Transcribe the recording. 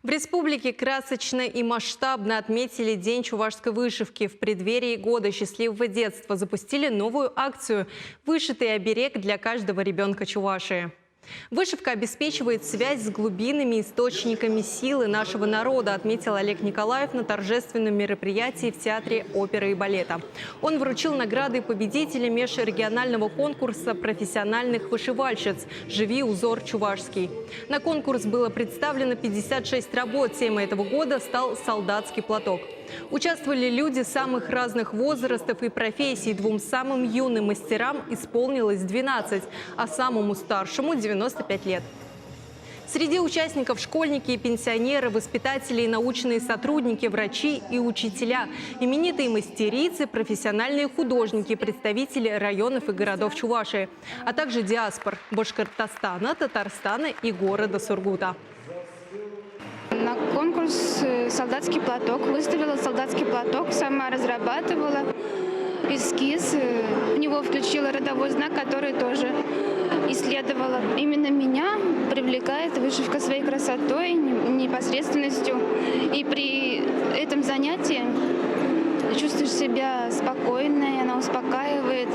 В республике красочно и масштабно отметили День чувашской вышивки. В преддверии года счастливого детства запустили новую акцию «Вышитый оберег для каждого ребенка Чувашии». Вышивка обеспечивает связь с глубинными источниками силы нашего народа, отметил Олег Николаев на торжественном мероприятии в Театре оперы и балета. Он вручил награды победителя межрегионального конкурса профессиональных вышивальщиц «Живи узор чувашский». На конкурс было представлено 56 работ. Темой этого года стал солдатский платок. Участвовали люди самых разных возрастов и профессий. Двум самым юным мастерам исполнилось 12, а самому старшему – 95 лет. Среди участников школьники и пенсионеры, воспитатели и научные сотрудники, врачи и учителя, именитые мастерицы, профессиональные художники, представители районов и городов Чувашии, а также диаспор Башкортостана, Татарстана и города Сургута. На конкурс «Солдатский платок» выставила солдатский платок, сама разрабатывала эскиз. В него включила родовой знак, который тоже исследовала. Именно меня привлекает вышивка своей красотой, непосредственностью. И при этом занятии чувствуешь себя спокойной, она успокаивает.